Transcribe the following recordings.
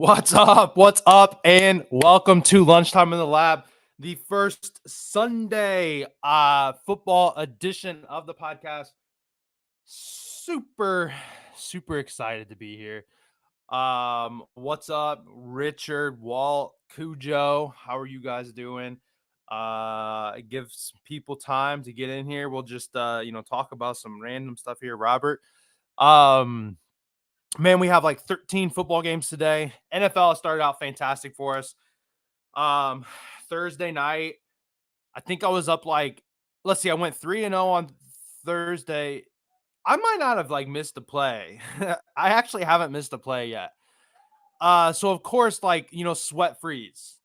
What's up? What's up? And welcome to Lunchtime in the Lab, the first Sunday football edition of the podcast. Super excited to be here. What's up, Richard, Walt, Cujo? How are you guys doing? Give some people time to get in here. We'll just talk about some random stuff here, Robert. Man, we have like 13 football games today. NFL started out fantastic for us. Thursday night, I think I was up I went 3-0 on Thursday. I might not have missed a play. I actually haven't missed a play yet. So of course, sweat freeze.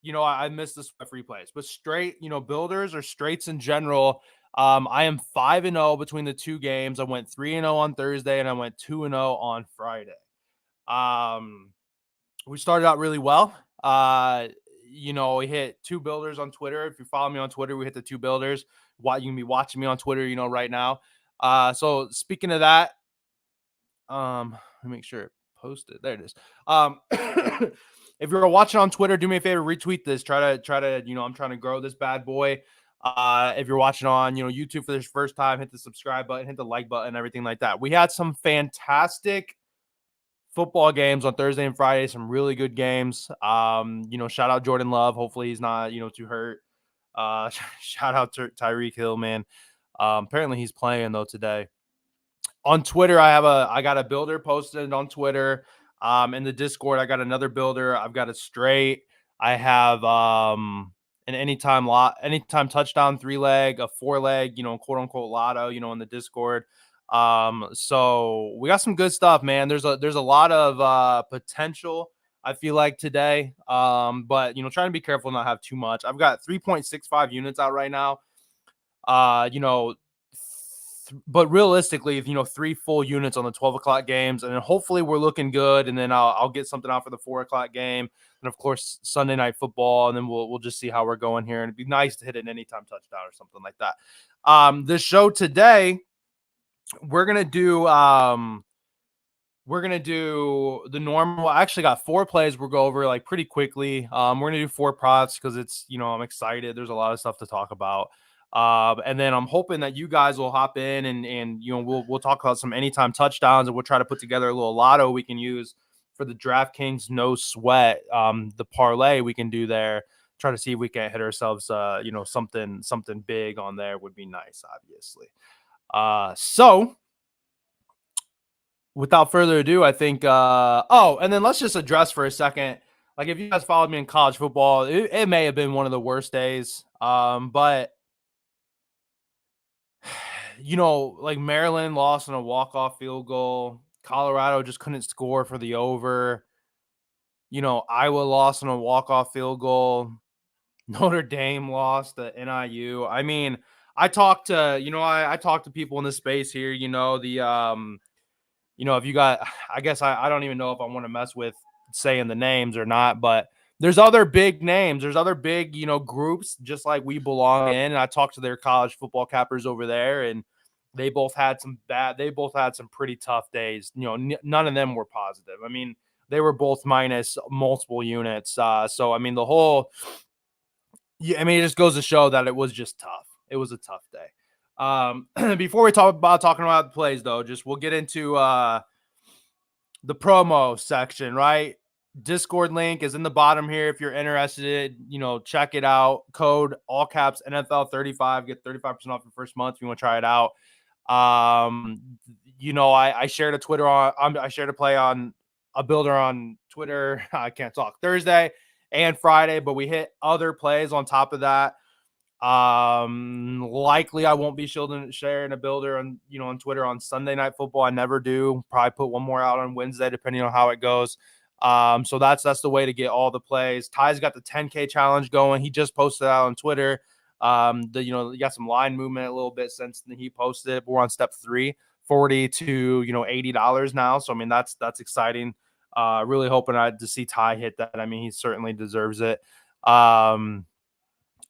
I missed the sweat free plays, but straight, builders or straights in general. I am 5-0 between the two games. I went 3-0 on Thursday and I went 2-0 on Friday. We started out really well. We hit two builders on Twitter. If you follow me on Twitter, we hit the two builders. You can be watching me on Twitter, right now. So speaking of that, let me make sure it posted. There it is. If you're watching on Twitter, do me a favor, retweet this. Try to, I'm trying to grow this bad boy. If you're watching on, YouTube for this first time, hit the subscribe button, hit the like button, everything like that. We had some fantastic football games on Thursday and Friday, some really good games. Shout out Jordan Love. Hopefully he's not, too hurt. Shout out to Tyreek Hill, man. Apparently he's playing though today. On Twitter, I got a builder posted on Twitter. In the Discord, I got another builder. I've got a straight. I have an anytime touchdown 3-leg, a 4-leg, quote unquote lotto, in the Discord. So we got some good stuff, man. There's a lot of potential, I feel like, today. But trying to be careful not have too much. I've got 3.65 units out right now. But realistically, 3 full units on the 12 o'clock games, and then hopefully we're looking good. And then I'll get something out for the 4 o'clock game, and of course Sunday night football, and then we'll just see how we're going here. And it'd be nice to hit an anytime touchdown or something like that. This show today, we're gonna do the normal. I actually got 4 plays we'll go over pretty quickly. We're gonna do 4 props because it's I'm excited. There's a lot of stuff to talk about. And then I'm hoping that you guys will hop in and we'll talk about some anytime touchdowns, and we'll try to put together a little lotto we can use for the DraftKings no sweat. The parlay we can do there. Try to see if we can hit ourselves something big on there would be nice, obviously. So without further ado, I think and then let's just address for a second, if you guys followed me in college football, it may have been one of the worst days. But Maryland lost on a walk-off field goal. Colorado just couldn't score for the over. Iowa lost on a walk-off field goal. Notre Dame lost to NIU. I mean, I talked to people in this space here, if you got, I guess I don't even know if I want to mess with saying the names or not, but there's other big names. There's other big, groups just like we belong in. And I talked to their college football cappers over there, and they both had some pretty tough days. None of them were positive. I mean, they were both minus multiple units. So, I mean, it just goes to show that it was just tough. It was a tough day. Before we talking about the plays, though, we'll get into the promo section, right? Discord link is in the bottom here. If you're interested, check it out. Code all caps NFL 35, get 35% off your first month if you want to try it out. I shared a play on a builder on Twitter. I can't talk Thursday and Friday, but we hit other plays on top of that. Likely I won't be sharing a builder on Twitter on Sunday night football. I never do. Probably put one more out on Wednesday, depending on how it goes. So that's the way to get all the plays. Ty's got the 10K challenge going. He just posted out on Twitter. You got some line movement a little bit since he posted it. We're on step 3, $40 to $80 now. So I mean that's exciting. Really hoping to see Ty hit that. I mean, he certainly deserves it. A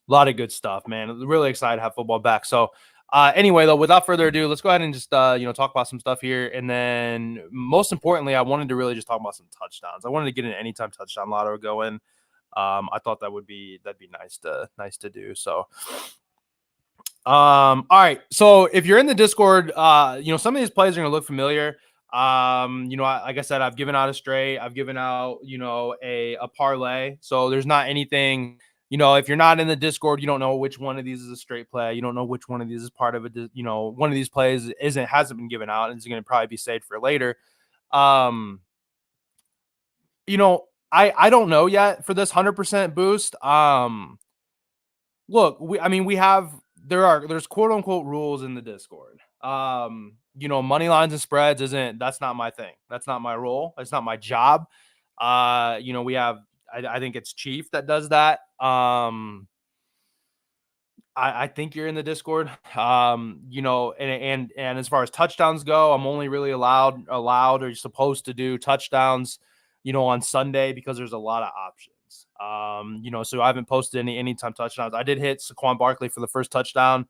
lot of good stuff, man. Really excited to have football back. So Anyway, though, without further ado, let's go ahead and just talk about some stuff here, and then most importantly, I wanted to really just talk about some touchdowns. I wanted to get an anytime touchdown lotto going. I thought that'd be nice to do. So, all right. So if you're in the Discord, some of these plays are gonna look familiar. Like I said, I've given out a straight, I've given out, a parlay. So there's not anything, if you're not in the Discord, you don't know which one of these is a straight play. You don't know which one of these is part of a, one of these plays hasn't been given out and is going to probably be saved for later. Um, I don't know yet for this 100% boost. Look, there's quote unquote rules in the Discord. Money lines and spreads that's not my thing. That's not my role. That's not my job. We have I think it's Chief that does that. I think you're in the Discord. And as far as touchdowns go, I'm only really allowed or supposed to do touchdowns, on Sunday because there's a lot of options. So I haven't posted any anytime touchdowns. I did hit Saquon Barkley for the first touchdown,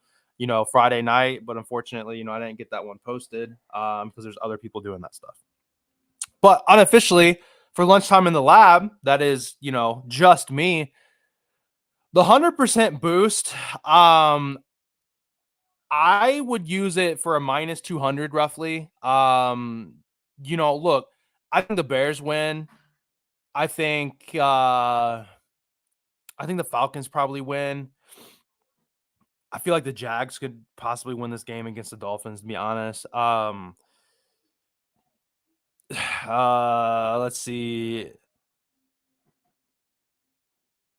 Friday night, but unfortunately, I didn't get that one posted because there's other people doing that stuff. But unofficially, for lunchtime in the lab, that is, just me. The 100% boost, I would use it for a minus 200 roughly. Look, I think the Bears win. I think the Falcons probably win. I feel like the Jags could possibly win this game against the Dolphins, to be honest. Let's see.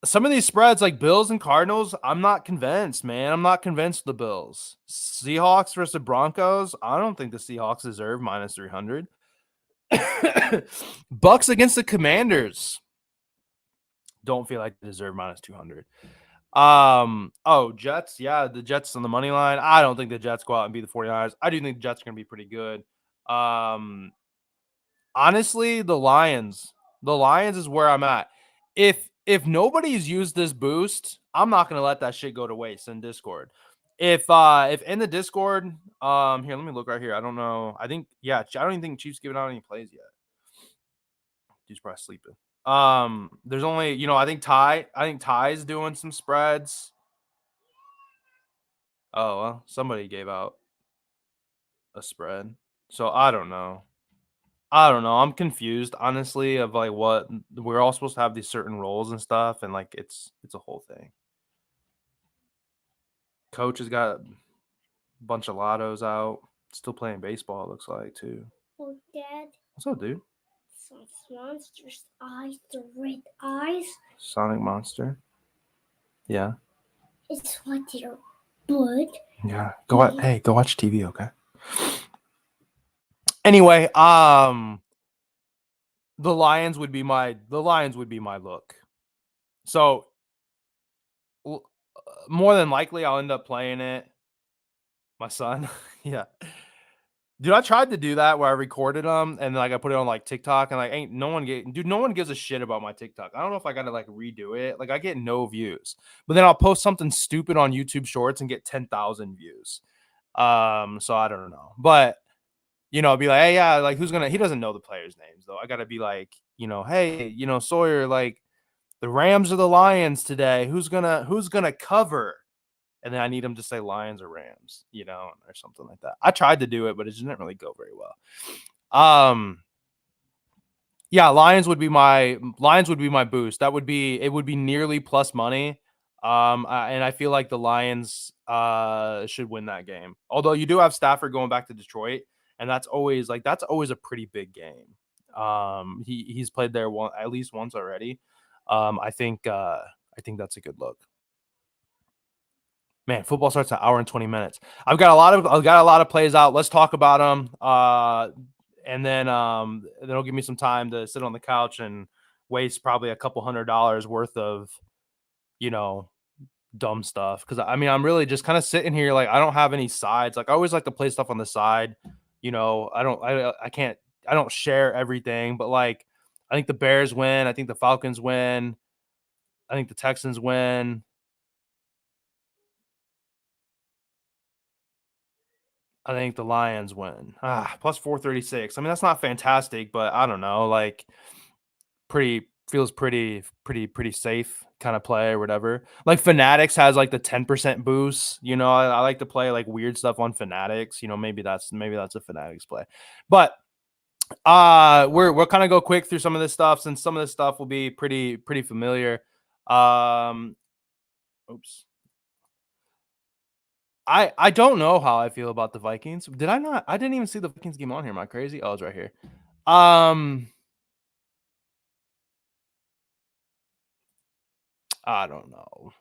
Some of these spreads, like Bills and Cardinals, I'm not convinced, man. I'm not convinced the Bills. Seahawks versus the Broncos, I don't think the Seahawks deserve minus 300. Bucks against the Commanders, don't feel like they deserve minus 200. Jets, yeah, the Jets on the money line. I don't think the Jets go out and beat the 49ers. I do think the Jets are going to be pretty good. Honestly, the Lions is where I'm at. If nobody's used this boost, I'm not gonna let that shit go to waste in Discord. If in the Discord, here, let me look right here. I don't know. I don't even think Chiefs giving out any plays yet. He's probably sleeping. There's only, I think Ty's doing some spreads. Oh, well, somebody gave out a spread. So I don't know. I'm confused, honestly, of like what we're all supposed to have these certain roles and stuff, and like it's a whole thing. Coach has got a bunch of lottos out. Still playing baseball, it looks like, too. Oh, Dad. What's up, dude? Some monster's eyes, the red eyes. Sonic Monster. Yeah. It's like their blood. Yeah. Go watch TV, okay? Anyway, the Lions would be my look. So more than likely I'll end up playing it. My son. Yeah. Dude, I tried to do that where I recorded them and like I put it on like TikTok and like no one gives a shit about my TikTok. I don't know if I gotta like redo it. Like I get no views. But then I'll post something stupid on YouTube Shorts and get 10,000 views. So I don't know. But be like, hey, yeah, like he doesn't know the players' names though. I gotta be like, hey, Sawyer, like the Rams or the Lions today. Who's gonna cover? And then I need him to say Lions or Rams, or something like that. I tried to do it, but it didn't really go very well. Yeah, Lions would be my boost. It would be nearly plus money. And I feel like the Lions should win that game. Although you do have Stafford going back to Detroit, and that's always a pretty big game. He's played there at least once already. I think that's a good look. Man, football starts an hour and 20 minutes. I've got a lot of plays out. Let's talk about them. And then it'll give me some time to sit on the couch and waste probably a couple $100 worth of, dumb stuff. Cause I'm really just kind of sitting here. Like, I don't have any sides. Like I always like to play stuff on the side. I don't share everything, but like, I think the Bears win. I think the Falcons win. I think the Texans win. I think the Lions win. Plus 436. I mean, that's not fantastic, but I don't know. Like, pretty feels pretty safe kind of play or whatever. Like Fanatics has like the 10% boost. I like to play like weird stuff on Fanatics. Maybe that's a Fanatics play. But we'll kind of go quick through some of this stuff since some of this stuff will be pretty familiar. Um oops. I don't know how I feel about the Vikings. I didn't even see the Vikings game on here. Am I crazy? Oh, it's right here. I don't know.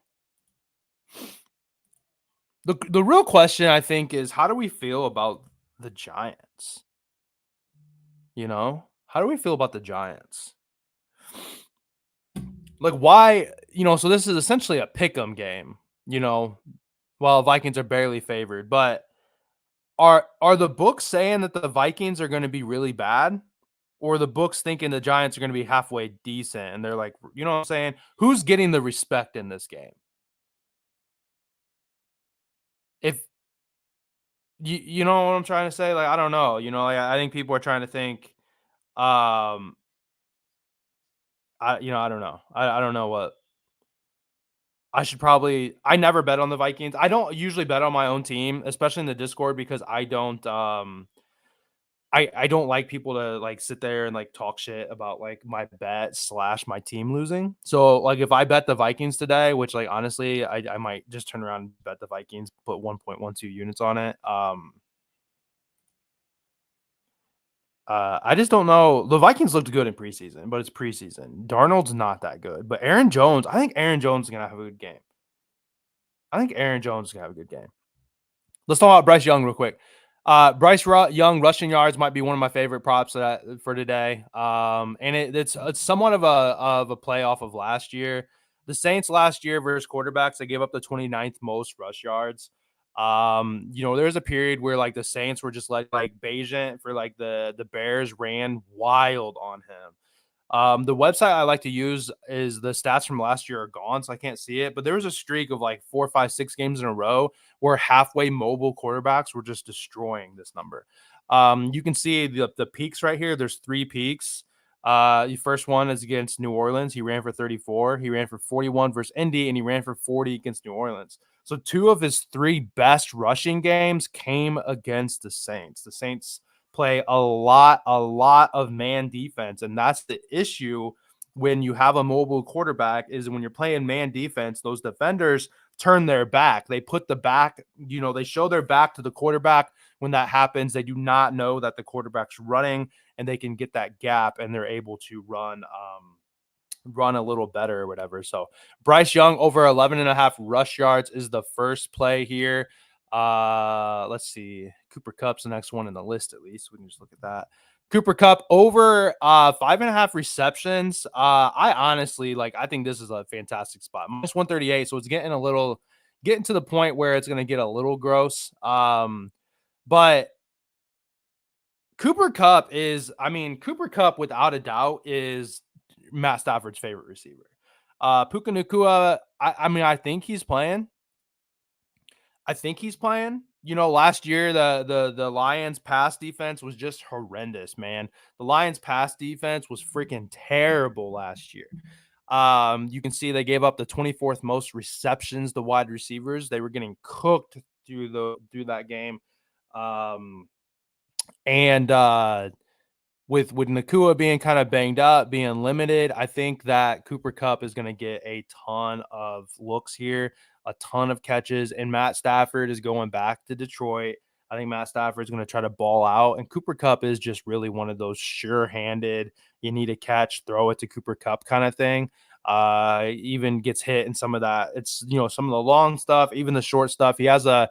The real question I think is how do we feel about the Giants? How do we feel about the Giants? Like why, so this is essentially a pick 'em game, while Vikings are barely favored. But are the books saying that the Vikings are going to be really bad? Or the books thinking the Giants are going to be halfway decent and they're like, you know what I'm saying? Who's getting the respect in this game? If you know what I'm trying to say? Like, I don't know. Like, I think people are trying to think, um, I don't know. I don't know what I should probably. I never bet on the Vikings. I don't usually bet on my own team, especially in the Discord, because I don't like people to like sit there and like talk shit about like my bet slash my team losing. So like if I bet the Vikings today, which like honestly I might just turn around and bet the Vikings, put 1.12 units on it. I just don't know. The Vikings looked good in preseason, but it's preseason. Darnold's not that good, but Aaron Jones, I think Aaron Jones is gonna have a good game. I think Aaron Jones is gonna have a good game. Let's talk about Bryce Young real quick. Young rushing yards might be one of my favorite props for today. And it's somewhat of a playoff of last year. The Saints last year versus quarterbacks, they gave up the 29th most rush yards. There's a period where like the Saints were just like Bayesian for like the Bears ran wild on him. The website I like to use is the stats from last year are gone, so I can't see it. But there was a streak of like 4, 5, 6 games in a row where halfway mobile quarterbacks were just destroying this number. You can see the peaks right here. There's 3 peaks. The first one is against New Orleans. He ran for 34. He ran for 41 versus Indy, and he ran for 40 against New Orleans. So 2 of his 3 best rushing games came against the Saints. The Saints play a lot of man defense. And that's the issue when you have a mobile quarterback is when you're playing man defense, those defenders turn their back. They put the back, they show their back to the quarterback. When that happens, they do not know that the quarterback's running and they can get that gap and they're able to run a little better or whatever. So Bryce Young over 11.5 rush yards is the first play here. Let's see. Cooper Kupp's the next one in the list, at least. We can just look at that. Cooper Kupp over 5.5 receptions. I honestly I think this is a fantastic spot. Minus 138. So it's getting to the point where it's gonna get a little gross. But Cooper Kupp without a doubt is Matt Stafford's favorite receiver. Puka Nacua, I think he's playing. Last year the Lions pass defense was just horrendous, man. The Lions pass defense was freaking terrible last year. You can see they gave up the 24th most receptions to wide receivers. They were getting cooked through that game. And with Nacua being kind of banged up, being limited, I think that Cooper Kupp is going to get a ton of looks here, a ton of catches, and Matt Stafford is going back to Detroit. I think Matt Stafford is going to try to ball out, and Cooper Kupp is just really one of those sure-handed, you need a catch, throw it to Cooper Kupp kind of thing. Even gets hit in some of that. It's some of the long stuff, even the short stuff. He has a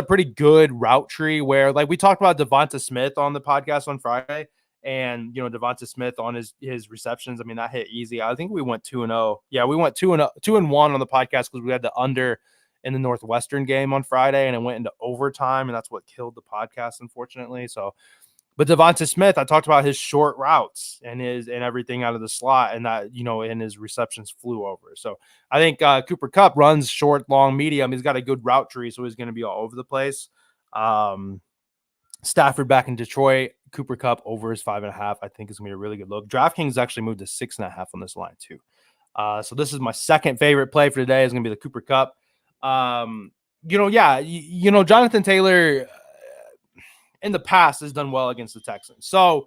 pretty good route tree where like we talked about Devonta Smith on the podcast on Friday. And Devonta Smith on his receptions, I mean that hit easy. I think we went 2-0. Yeah, we went 2-1 on the podcast because we had the under in the Northwestern game on Friday, and it went into overtime, and that's what killed the podcast, unfortunately. So, but Devonta Smith, I talked about his short routes and everything out of the slot, and that and his receptions flew over. So I think Cooper Kupp runs short, long, medium. He's got a good route tree, so he's going to be all over the place. Stafford back in Detroit. Cooper Cup over his 5.5. I think is going to be a really good look. DraftKings actually moved to 6.5 on this line too. So this is my second favorite play for today. Is going to be the Cooper Cup. Jonathan Taylor in the past has done well against the Texans. So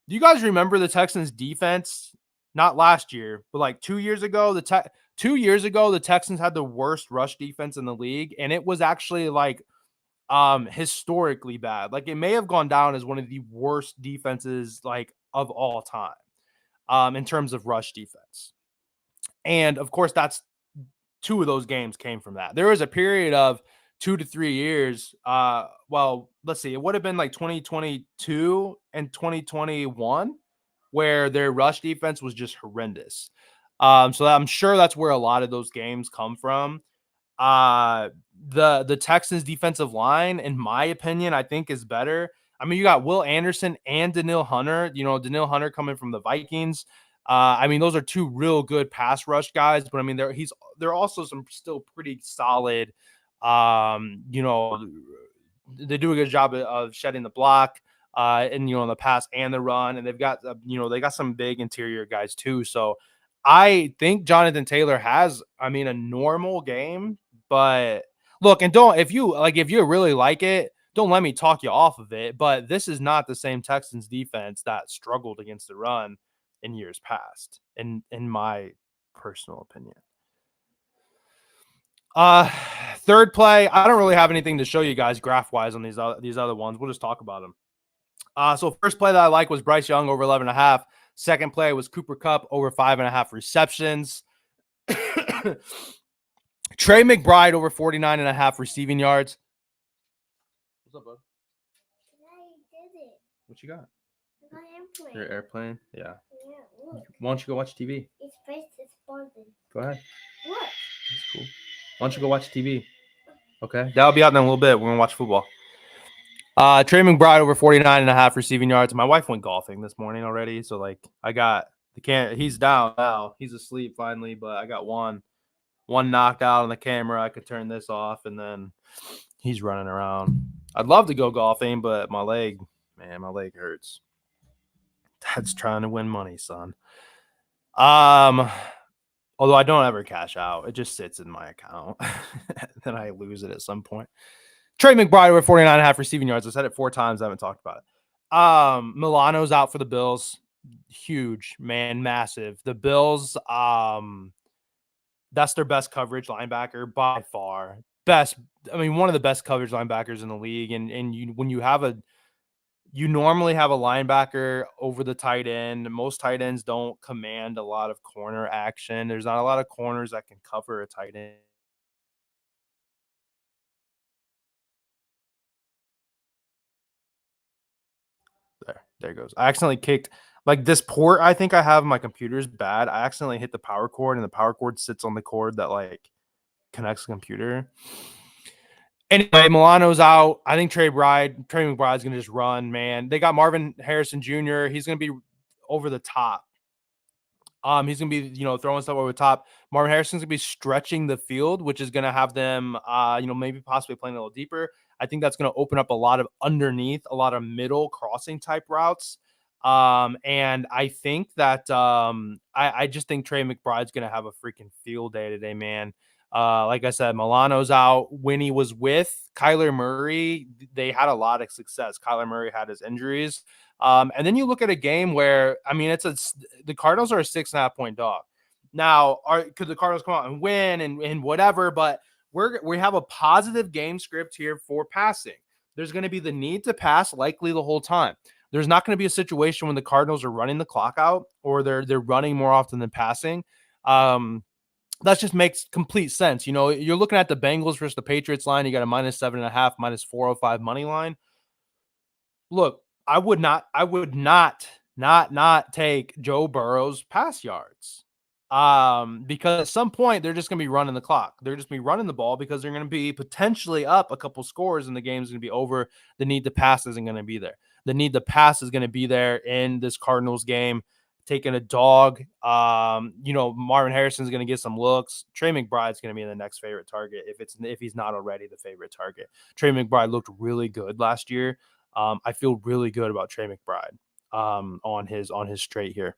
do you guys remember the Texans defense? Not last year, but like 2 years ago, 2 years ago, the Texans had the worst rush defense in the league, and it was actually like historically bad. Like it may have gone down as one of the worst defenses like of all time in terms of rush defense. And of course, that's 2 of those games came from that. There was a period of 2 to 3 years. Let's see, it would have been like 2022 and 2021 where their rush defense was just horrendous. So I'm sure that's where a lot of those games come from. The Texans defensive line, in my opinion, I think is better. I mean, you got Will Anderson and Danielle Hunter. Danielle Hunter coming from the Vikings. I mean, those are 2 real good pass rush guys, but I mean, they're also some still pretty solid. They do a good job of shedding the block, in the pass and the run, and they've got they got some big interior guys too. So I think Jonathan Taylor has, I mean, a normal game, but look, and if you really like it, don't let me talk you off of it. But this is not the same Texans defense that struggled against the run in years past, in my personal opinion. Third play, I don't really have anything to show you guys graph wise on these other ones. We'll just talk about them. So first play that I like was Bryce Young over 11.5. Second play was Cooper Cup over 5.5 receptions. Trey McBride over 49.5 receiving yards. What's up, bud? I did it. What you got? My airplane. Your airplane? Yeah. Yeah, look. Why don't you go watch TV? Its face is buzzing. Go ahead. Look. That's cool. Why don't you go watch TV? Okay. That'll be out in a little bit. We're going to watch football. Trey McBride over 49.5 receiving yards. My wife went golfing this morning already. So, like, I got he's down now. He's asleep finally, but I got one knocked out on the camera. I could turn this off, and then he's running around. I'd love to go golfing, but my leg hurts. Dad's trying to win money, son. Although I don't ever cash out. It just sits in my account. Then I lose it at some point. Trey McBride over 49.5 receiving yards. I said it 4 times. I haven't talked about it. Milano's out for the Bills. Huge, man, massive. The Bills, that's their best coverage linebacker by far. One of the best coverage linebackers in the league. And you normally have a linebacker over the tight end. Most tight ends don't command a lot of corner action. There's not a lot of corners that can cover a tight end. There goes. I accidentally kicked, like, this port I think I have my computer is bad. I accidentally hit the power cord, and the power cord sits on the cord that like connects the computer. Anyway, Milano's out. I think Trey McBride's going to just run, man. They got Marvin Harrison Jr. He's going to be over the top. He's going to be, throwing stuff over the top. Marvin Harrison's going to be stretching the field, which is going to have them, maybe possibly playing a little deeper. I think that's going to open up a lot of underneath, a lot of middle crossing type routes. And I think that I just think Trey McBride's going to have a freaking field day today, man. Like I said, Milano's out. When he was with Kyler Murray, they had a lot of success. Kyler Murray had his injuries. And then you look at a game where, I mean, the Cardinals are a 6.5 point dog. Now, could the Cardinals come out and win and whatever? But we have a positive game script here for passing. There's going to be the need to pass likely the whole time. There's not going to be a situation when the Cardinals are running the clock out or they're running more often than passing. That just makes complete sense. You're looking at the Bengals versus the Patriots line. You got a -7.5, -405 money line. Look, I would not take Joe Burrow's pass yards. Because at some point they're just going to be running the clock. They're just going to be running the ball because they're going to be potentially up a couple scores and the game's going to be over. The need to pass isn't going to be there. The need to pass is going to be there in this Cardinals game. Taking a dog. Marvin Harrison's going to get some looks. Trey McBride's going to be the next favorite target if he's not already the favorite target. Trey McBride looked really good last year. I feel really good about Trey McBride on his straight here.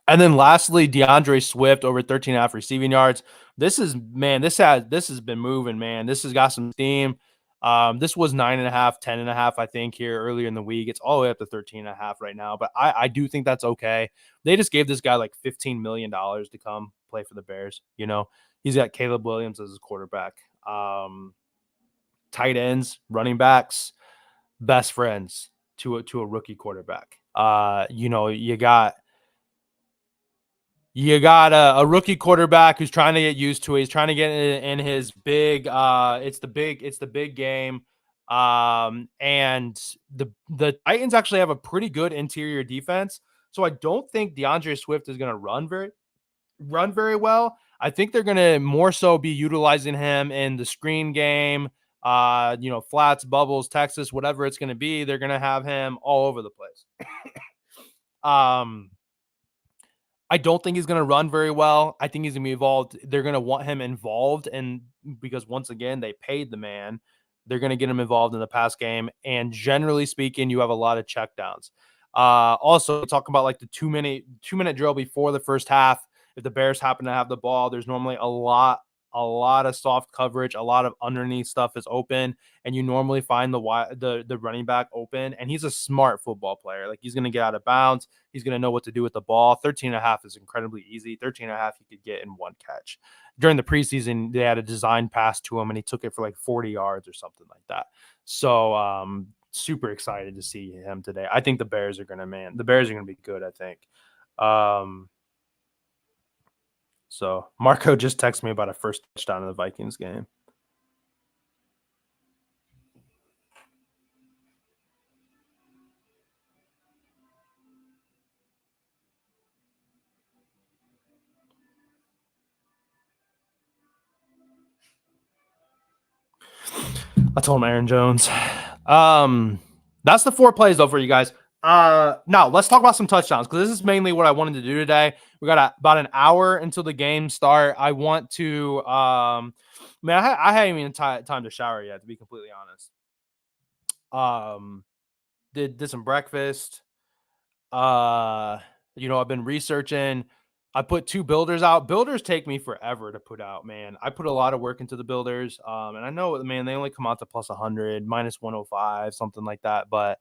And then lastly, DeAndre Swift over 13 and a half receiving yards. This is man, this has been moving, man. This has got some steam. This was 9.5, 10.5, I think, here earlier in the week. It's all the way up to 13.5 right now. But I do think that's okay. They just gave this guy like $15 million to come play for the Bears. He's got Caleb Williams as his quarterback. Tight ends, running backs, best friends to a rookie quarterback. You got a rookie quarterback who's trying to get used to it. He's trying to get in his big it's the big game. And the Titans actually have a pretty good interior defense. So I don't think DeAndre Swift is going to run very well. I think they're going to more so be utilizing him in the screen game, flats, bubbles, Texas, whatever it's going to be. They're going to have him all over the place. I don't think he's going to run very well. I think he's going to be involved. They're going to want him involved. And because once again, they paid the man, they're going to get him involved in the pass game. And generally speaking, you have a lot of checkdowns. Also talking about like the two-minute drill before the first half. If the Bears happen to have the ball, there's normally a lot of soft coverage, a lot of underneath stuff is open, and you normally find the running back open, and he's a smart football player. Like, he's going to get out of bounds. He's going to know what to do with the ball. 13.5 is incredibly easy. 13.5 you could get in one catch. During the preseason, they had a design pass to him, and he took it for like 40 yards or something like that. So super excited to see him today. I think the Bears are going to be good, I think. So Marco just texted me about a first touchdown in the Vikings game. I told him Aaron Jones. That's the 4 plays though for you guys. Now let's talk about some touchdowns, because this is mainly what I wanted to do today. We got about an hour until the game start. I want to, I hadn't even time to shower yet, to be completely honest. Did some breakfast. I've been researching. I put 2 builders out. Builders take me forever to put out, man. I put a lot of work into the builders. And I know, man, they only come out to plus 100, minus 105, something like that. But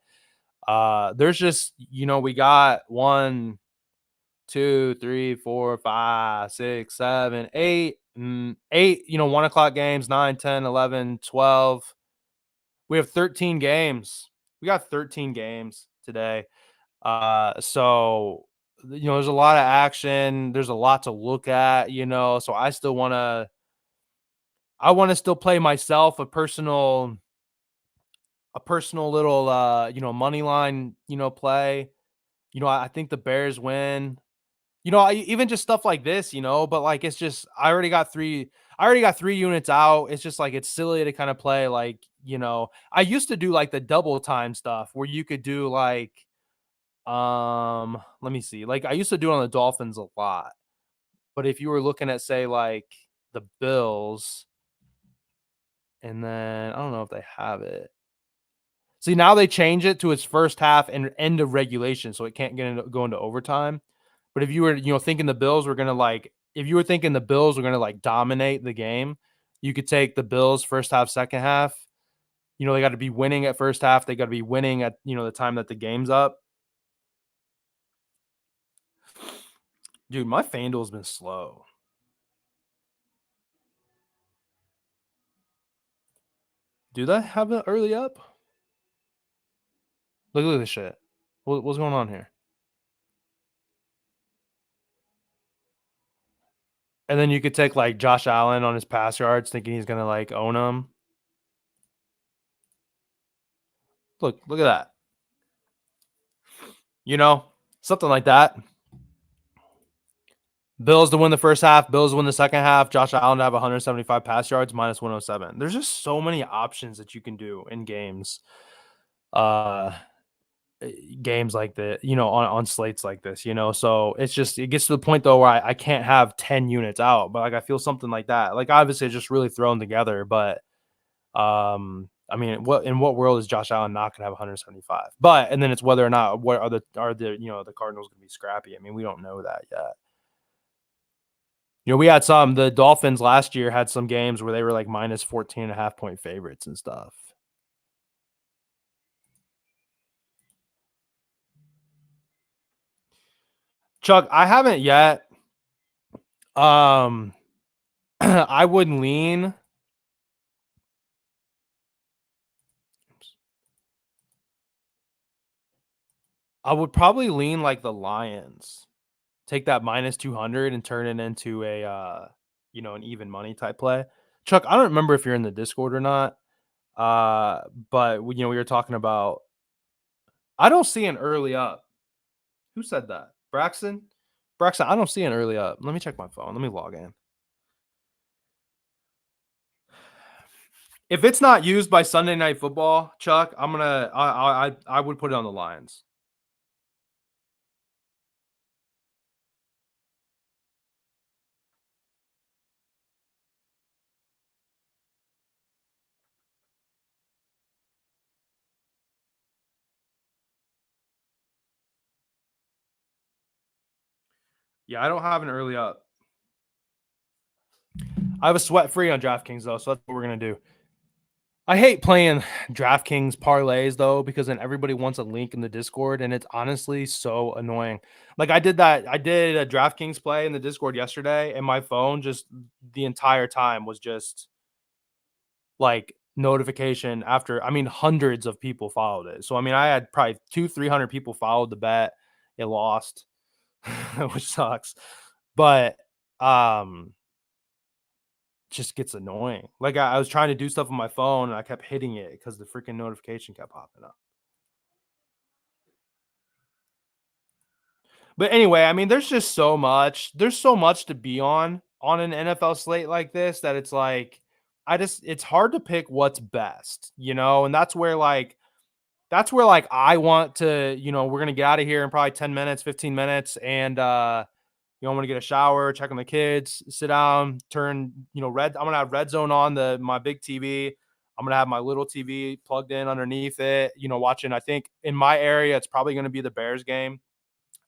there's just, we got 1, 2, 3, 4, 5, 6, 7, 8, 8, 1 o'clock games, 9, 10, 11, 12. We have 13 games. We got 13 games today. So there's a lot of action. There's a lot to look at, so I want to still play myself a personal little, money line, play. I think the Bears win. Even just stuff like this, but like, it's just, I already got 3 units out. It's just like, it's silly to kind of play like, I used to do like the double time stuff where you could do like, let me see. Like, I used to do it on the Dolphins a lot. But if you were looking at, say, like the Bills, and then I don't know if they have it. See, now they change it to its first half and end of regulation, so it can't go into overtime. But if you were, thinking the Bills were gonna dominate the game, you could take the Bills first half, second half. They got to be winning at first half. They got to be winning at the time that the game's up. Dude, my FanDuel's been slow. Do they have it early up? Look at this shit. What's going on here? And then you could take like Josh Allen on his pass yards, thinking he's gonna like own him. Look at that. Something like that. Bills to win the first half, Bills to win the second half, Josh Allen to have 175 pass yards, minus 107. There's just so many options that you can do in games. Games like that, on slates like this, so it gets to the point though where I can't have 10 units out, but like I feel something like that. Like, obviously it's just really thrown together, but I I mean, in what world is Josh Allen not going to have 175? But and then it's whether or not what are the the Cardinals going to be scrappy? I mean, we don't know that yet. We had the Dolphins last year had some games where they were like minus 14.5 point favorites and stuff. Chuck, I haven't yet. I would lean. I would probably lean like the Lions. Take that minus 200 and turn it into a an even money type play. Chuck, I don't remember if you're in the Discord or not. But we were talking about. I don't see an early up. Who said that? Braxton? Braxton, I don't see an early up. Let me check my phone. Let me log in. If it's not used by Sunday Night Football, Chuck, I would put it on the Lions. Yeah, I don't have an early up. I have a sweat free on DraftKings though, so that's what we're gonna do. I hate playing DraftKings parlays though, because then everybody wants a link in the Discord, and it's honestly so annoying. Like I did a DraftKings play in the Discord yesterday, and my phone just the entire time was just like notification after. I mean, hundreds of people followed it. So I mean, I had probably 200-300 people followed the bet. It lost, which sucks. But just gets annoying. Like I was trying to do stuff on my phone and I kept hitting it because the freaking notification kept popping up. But anyway, I mean, there's just so much. There's so much to be on an NFL slate like this that it's like it's hard to pick what's best, and that's where I want to, we're gonna get out of here in probably 10 minutes, 15 minutes, and I'm gonna get a shower, check on the kids, sit down, turn, I'm gonna have Red Zone on my big TV. I'm gonna have my little TV plugged in underneath it, watching. I think in my area, it's probably gonna be the Bears game.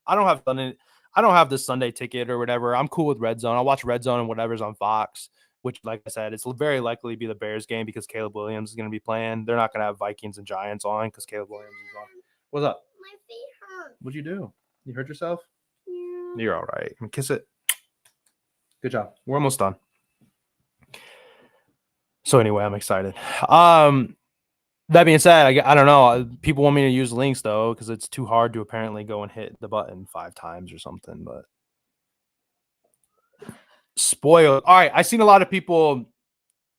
I don't have the Sunday ticket or whatever. I'm cool with Red Zone. I'll watch Red Zone and whatever's on Fox, which, like I said, it's very likely to be the Bears game because Caleb Williams is going to be playing. They're not going to have Vikings and Giants on because Caleb Williams is on. What's up? My feet hurt. What'd you do? You hurt yourself? Yeah. You're all right. Kiss it. Good job. We're almost done. So anyway, I'm excited. That being said, I don't know. People want me to use links though because it's too hard to apparently go and hit the button 5 times or something. But spoiled. All right, I seen a lot of people,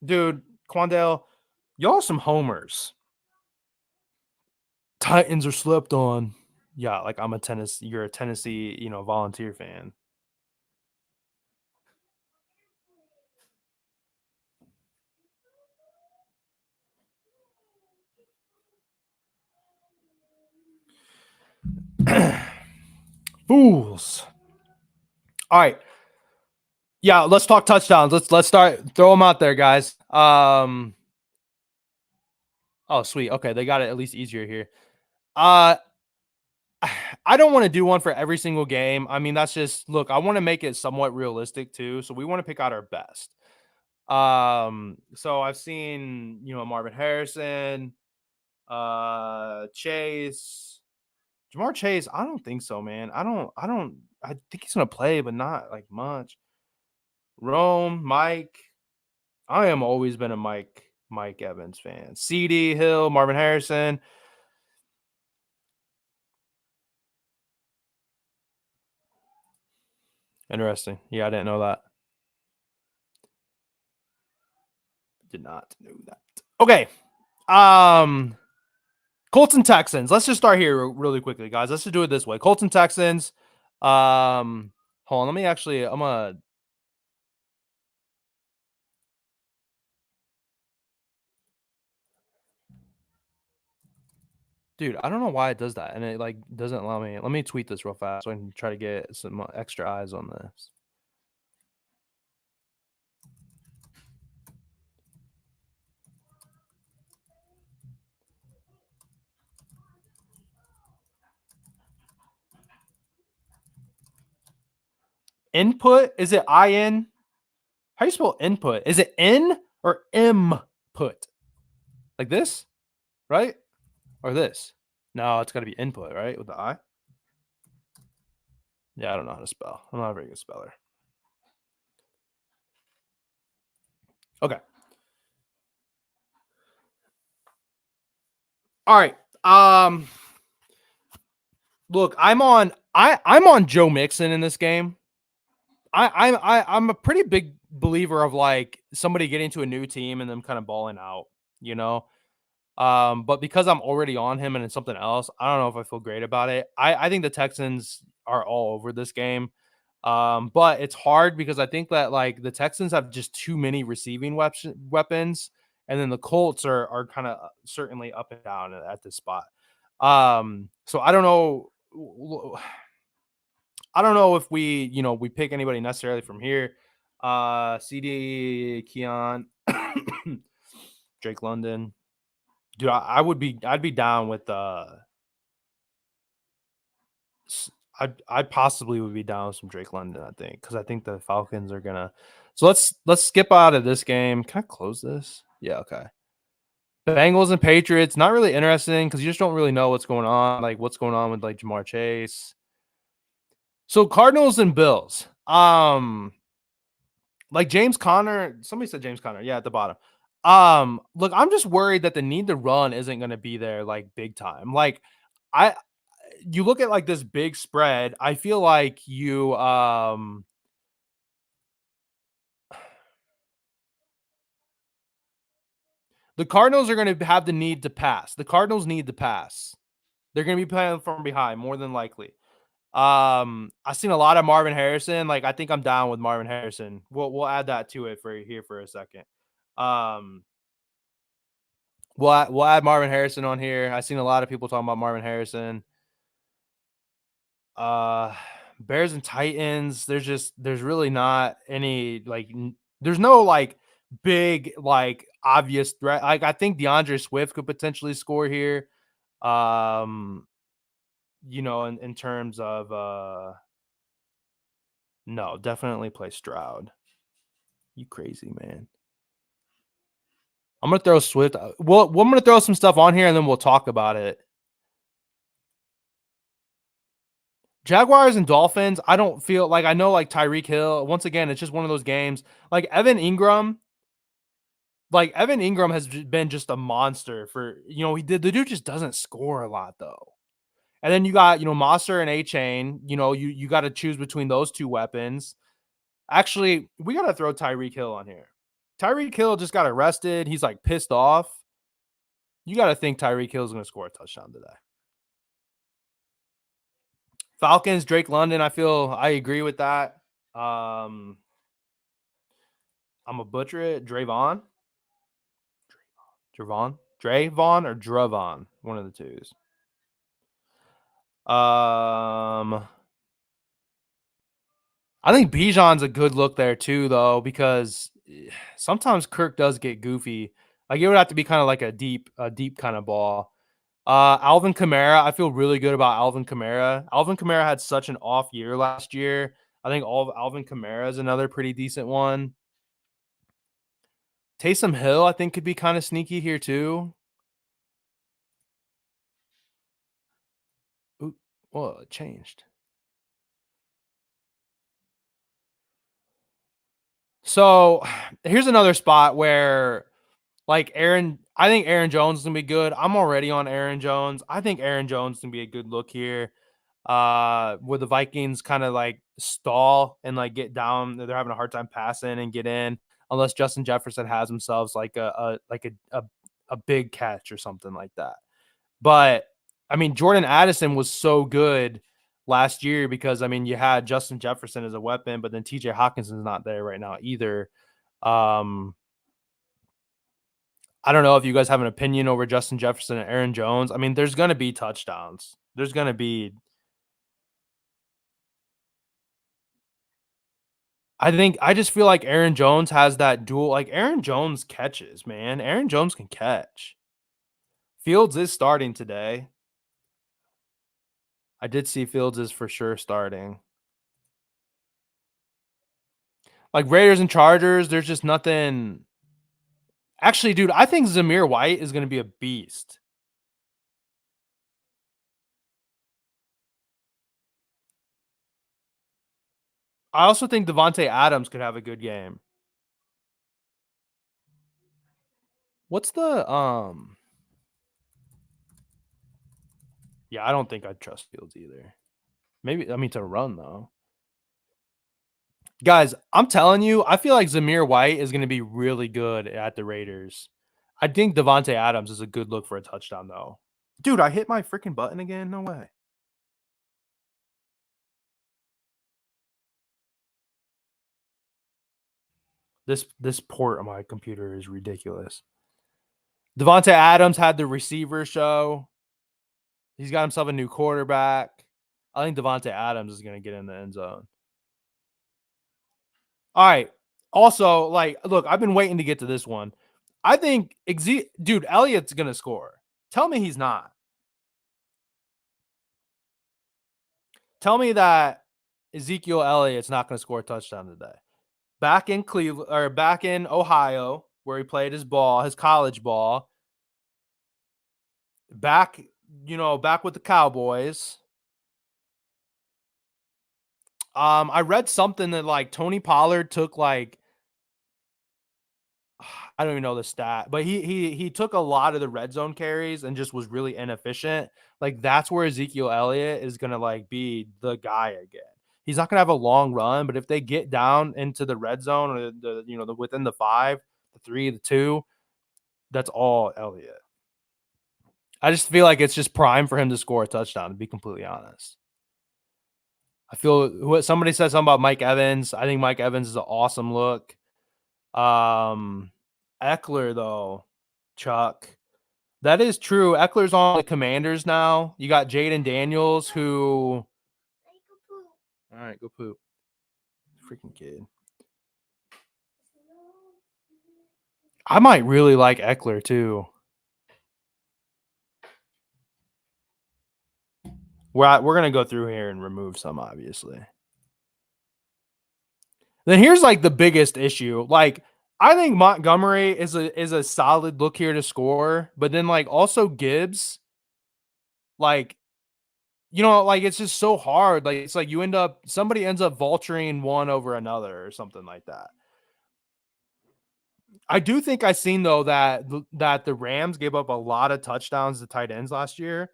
dude. Quandale, y'all are some homers. Titans are slept on. Yeah, like you're a Tennessee, volunteer fan. Fools. All right. Yeah, let's talk touchdowns. Let's start. Throw them out there, guys. Oh, sweet. Okay, they got it at least easier here. I don't want to do one for every single game. I mean, that's just look. I want to make it somewhat realistic too. So we want to pick out our best. So I've seen Marvin Harrison, Chase, Jamar Chase. I don't think so, man. I think he's gonna play, but not like much. Rome, Mike. I am always been a Mike Evans fan. CD Hill, Marvin Harrison. Interesting. Yeah, I didn't know that. Did not know that. Okay. Colts and Texans. Let's just start here really quickly, guys. Let's just do it this way. Colts and Texans. Hold on. Let me actually. I'm gonna. Dude, I don't know why it does that, and it like doesn't allow me. Let me tweet this real fast so I can try to get some extra eyes on this. Input? Is it IN? How do you spell input? Is it N or M put? Like this, right? Or this? No, it's got to be input, right? With the I. Yeah, I don't know how to spell. I'm not a very good speller. Okay. All right. Look, I'm on Joe Mixon in this game. I'm a pretty big believer of like somebody getting to a new team and them kind of balling out, you know. But because I'm already on him and it's something else, I don't know if I feel great about it. I think the Texans are all over this game. But it's hard because I think that like the Texans have just too many receiving weapons, and then the Colts are kind of certainly up and down at this spot. So I don't know. I don't know if we pick anybody necessarily from here. CD Keon, Drake London. Dude, I'd be down with I possibly would be down with some Drake London, I think, because I think the Falcons are gonna. So let's skip out of this game. Can I close this? Yeah, okay. Bengals and Patriots, not really interesting because you just don't really know what's going on, like what's going on with like Jamar Chase. So Cardinals and Bills. Like James Conner, somebody said James Conner, yeah, at the bottom. Look, I'm just worried that the need to run isn't gonna be there like big time. Like I you look at like this big spread, I feel like the Cardinals are going to have the need to pass. The Cardinals need to pass. They're going to be playing from behind more than likely. I've seen a lot of Marvin Harrison. Like I think I'm down with Marvin Harrison. We'll add that to it for here for a second. Um, we'll add Marvin Harrison on here. I've seen a lot of people talking about Marvin Harrison. Uh, Bears and Titans. There's really not any like there's no like big like obvious threat. Like I think DeAndre Swift could potentially score here. Um, in terms of no, definitely play Stroud. You crazy man. I'm gonna throw Swift. Well, I'm gonna throw some stuff on here and then we'll talk about it. Jaguars and Dolphins, I don't feel like I know like Tyreek Hill. Once again, it's just one of those games. Evan Ingram has been just a monster for the dude just doesn't score a lot though. And then you got Monster and A Chain. You got to choose between those two weapons. Actually, we got to throw Tyreek Hill on here. Tyreek Hill just got arrested. He's like pissed off. You got to think Tyreek Hill is going to score a touchdown today. Falcons, Drake London. I agree with that. I'm a butcher it. Drayvon or Dravon. One of the twos. I think Bijan's a good look there too, though, because sometimes Kirk does get goofy. Like it would have to be kind of like a deep kind of ball. Alvin Kamara, I feel really good about Alvin Kamara. Alvin Kamara had such an off year last year. I think all of Alvin Kamara is another pretty decent one. Taysom Hill, I think, could be kind of sneaky here too. Ooh, well, it changed. So here's another spot where like I think Aaron Jones is gonna be good. I'm already on Aaron Jones. I think Aaron Jones can be a good look here. Where the Vikings kind of like stall and like get down, they're having a hard time passing and get in, unless Justin Jefferson has himself like a big catch or something like that. But I mean, Jordan Addison was so good last year because I mean you had Justin Jefferson as a weapon, but then TJ Hawkinson's not there right now either. Um, I don't know if you guys have an opinion over Justin Jefferson and Aaron Jones. I mean, there's going to be touchdowns. There's going to be. I just feel like Aaron Jones has that dual. Like Aaron Jones catches, man. Aaron Jones can catch. Fields is starting today. I did see Fields is for sure starting. Like Raiders and Chargers, there's just nothing. Actually, dude, I think Zamir White is going to be a beast. I also think Devontae Adams could have a good game. What's the Yeah, I don't think I'd trust Fields either. Maybe to run though. Guys, I'm telling you, I feel like Zamir White is going to be really good at the Raiders. I think Devontae Adams is a good look for a touchdown though. Dude, I hit my freaking button again. No way. This port on my computer is ridiculous. Devontae Adams had the receiver show. He's got himself a new quarterback. I think Devontae Adams is going to get in the end zone. All right. Also, like, look, I've been waiting to get to this one. I think, dude, Elliott's going to score. Tell me he's not. Tell me that Ezekiel Elliott's not going to score a touchdown today. Back in Cleveland or back in Ohio, where he played his college ball. Back with the Cowboys. I read something that like Tony Pollard took like I don't even know the stat, but he took a lot of the red zone carries and just was really inefficient. Like that's where Ezekiel Elliott is gonna like be the guy again. He's not gonna have a long run, but if they get down into the red zone or the within the 5, the 3, the 2, that's all Elliott. I just feel like it's just prime for him to score a touchdown, to be completely honest. I feel somebody said something about Mike Evans. I think Mike Evans is an awesome look. Eckler though, Chuck. That is true. Eckler's on the Commanders now. You got Jaden Daniels who all right, go poop. Freaking kid. I might really like Eckler too. We're going to go through here and remove some, obviously. Then here's like the biggest issue. Like, I think Montgomery is a solid look here to score, but then like also Gibbs, like, like it's just so hard. Like it's like somebody ends up vulturing one over another or something like that. I do think I seen though that the Rams gave up a lot of touchdowns to tight ends last year.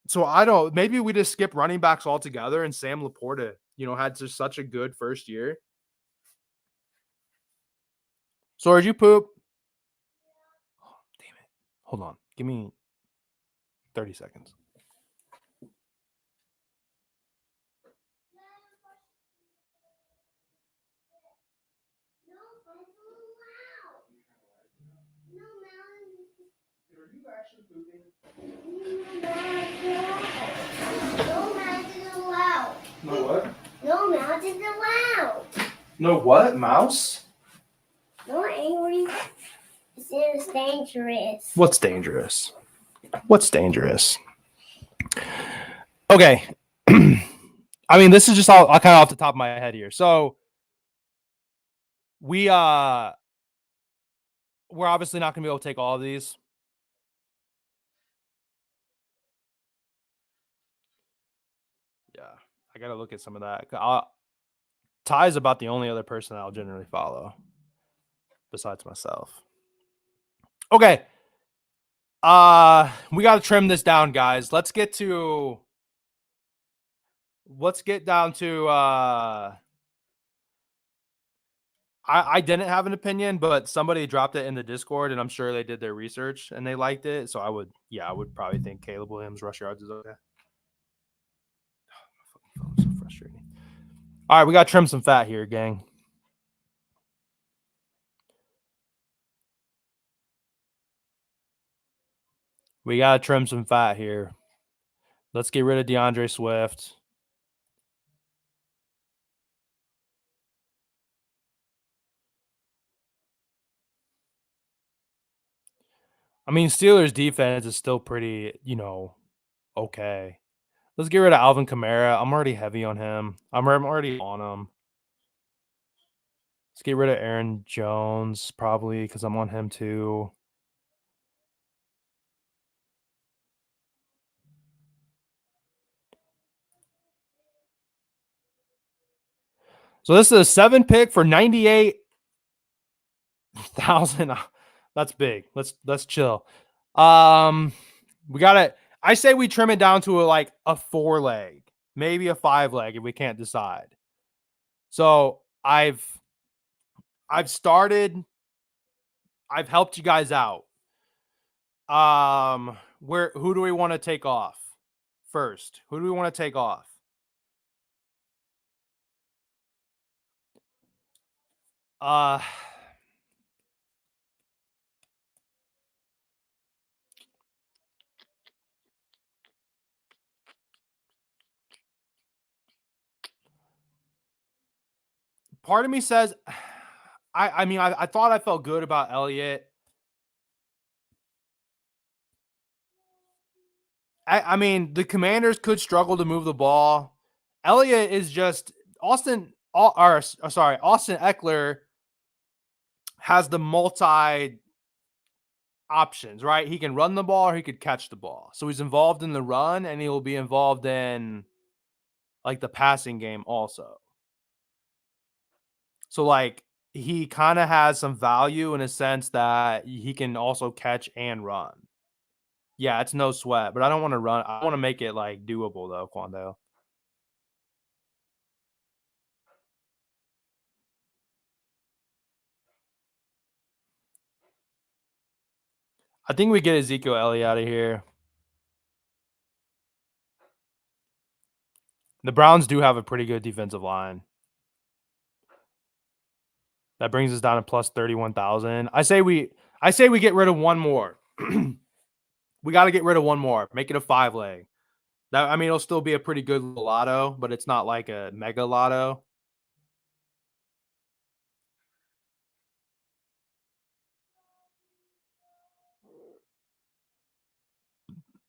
So maybe we just skip running backs altogether and Sam Laporta, had just such a good first year. So did you poop? Oh, damn it. Hold on. Give me 30 seconds. No what? No, mouse is allowed. No what? Mouse? No, angry. It's dangerous. What's dangerous? What's dangerous? Okay. I mean, this is just all kind of off the top of my head here. So we're obviously not going to be able to take all of these. Yeah, I got to look at some of that. Ty is about the only other person I'll generally follow besides myself. Okay. We got to trim this down, guys. Let's get down to I didn't have an opinion, but somebody dropped it in the Discord, and I'm sure they did their research and they liked it. So I would probably think Caleb Williams rush yards is okay. Oh, my phone is so frustrating. All right, we got to trim some fat here, gang. We got to trim some fat here. Let's get rid of DeAndre Swift. I mean, Steelers defense is still pretty, okay. Let's get rid of Alvin Kamara. I'm already heavy on him. I'm already on him. Let's get rid of Aaron Jones, probably, because I'm on him too. So this is a 7 pick for 98,000. That's big. Let's chill. We gotta. I say we trim it down to a 4 leg, maybe a 5 leg if we can't decide. So I've started. I've helped you guys out. Who do we want to take off first? Who do we want to take off? Uh Part of me says I mean I thought I felt good about Elliott. I mean the Commanders could struggle to move the ball. Elliott is just Austin Eckler has the multi options, right? He can run the ball or he could catch the ball. So he's involved in the run and he will be involved in the passing game also. So he kind of has some value in a sense that he can also catch and run. Yeah, it's no sweat, but I don't want to run. I want to make it doable though, Quando. I think we get Ezekiel Elliott out of here. The Browns do have a pretty good defensive line. That brings us down to plus 31,000. I say we get rid of one more. We got to get rid of one more. Make it a 5 leg. I mean, it'll still be a pretty good lotto, but it's not like a mega lotto.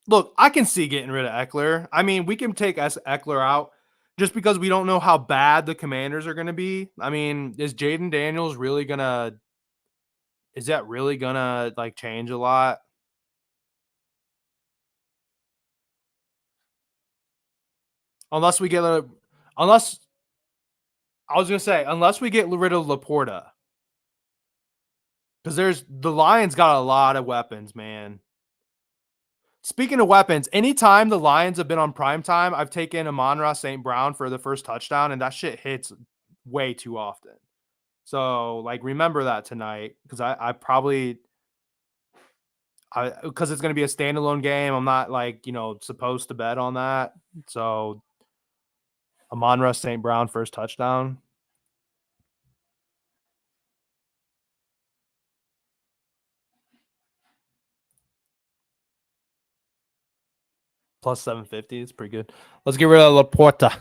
Look, I can see getting rid of Eckler. I mean, we can take Eckler out just because we don't know how bad the Commanders are going to be. I mean, is Jaden Daniels really going to – is that really going to, change a lot? Unless we get – unless – I was going to say, unless we get rid of Laporta. Because the Lions got a lot of weapons, man. Speaking of weapons, anytime the Lions have been on primetime, I've taken Amon-Ra St. Brown for the first touchdown, and that shit hits way too often. So, remember that tonight because I probably because it's going to be a standalone game. I'm not supposed to bet on that. So, Amon-Ra St. Brown first touchdown. Plus 750. It's pretty good. Let's get rid of Laporta.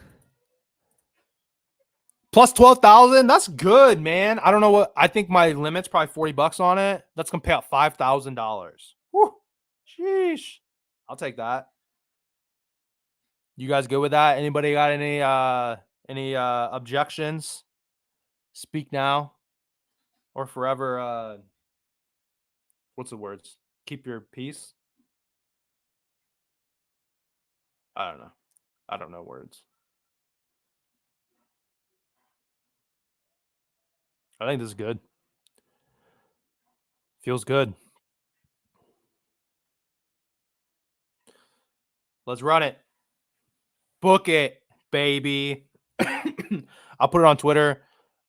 Plus 12,000. That's good, man. I don't know what. I think my limit's probably $40 on it. That's going to pay out $5,000. Whew. Sheesh. I'll take that. You guys good with that? Anybody got any objections? Speak now or forever. What's the words? Keep your peace. I don't know. I don't know words. I think this is good. Feels good. Let's run it. Book it, baby. I'll put it on Twitter.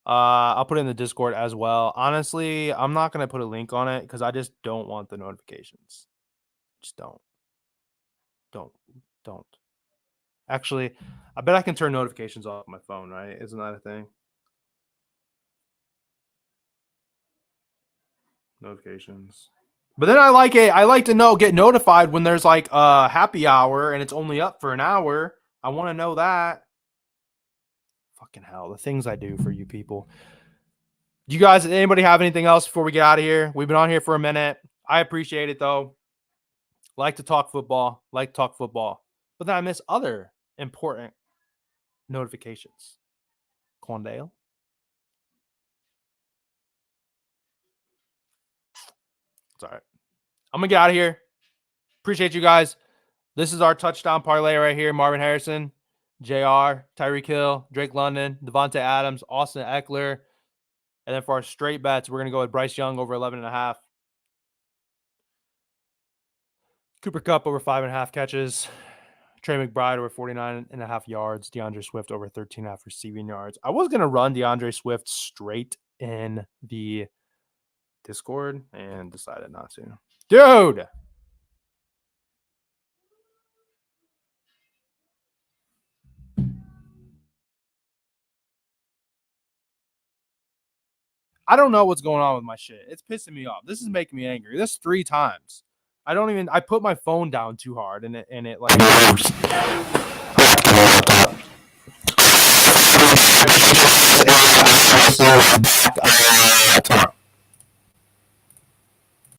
I'll put it in the Discord as well. Honestly, I'm not going to put a link on it because I just don't want the notifications. Just don't. Don't. Actually, I bet I can turn notifications off my phone, right? Isn't that a thing? Notifications. But then I like it. I like to get notified when there's a happy hour and it's only up for an hour. I want to know that. Fucking hell, the things I do for you people. You guys, anybody have anything else before we get out of here? We've been on here for a minute. I appreciate it though. Like to talk football. But then I miss other important notifications. Quandale. It's all right. I'm going to get out of here. Appreciate you guys. This is our touchdown parlay right here. Marvin Harrison, JR, Tyreek Hill, Drake London, Devontae Adams, Austin Eckler. And then for our straight bets, we're going to go with Bryce Young over 11.5. Cooper Kupp over 5.5 catches. Trey McBride over 49.5 yards. DeAndre Swift over 13.5 receiving yards. I was going to run DeAndre Swift straight in the Discord and decided not to. Dude! I don't know what's going on with my shit. It's pissing me off. This is making me angry. This 3 times. I put my phone down too hard and it like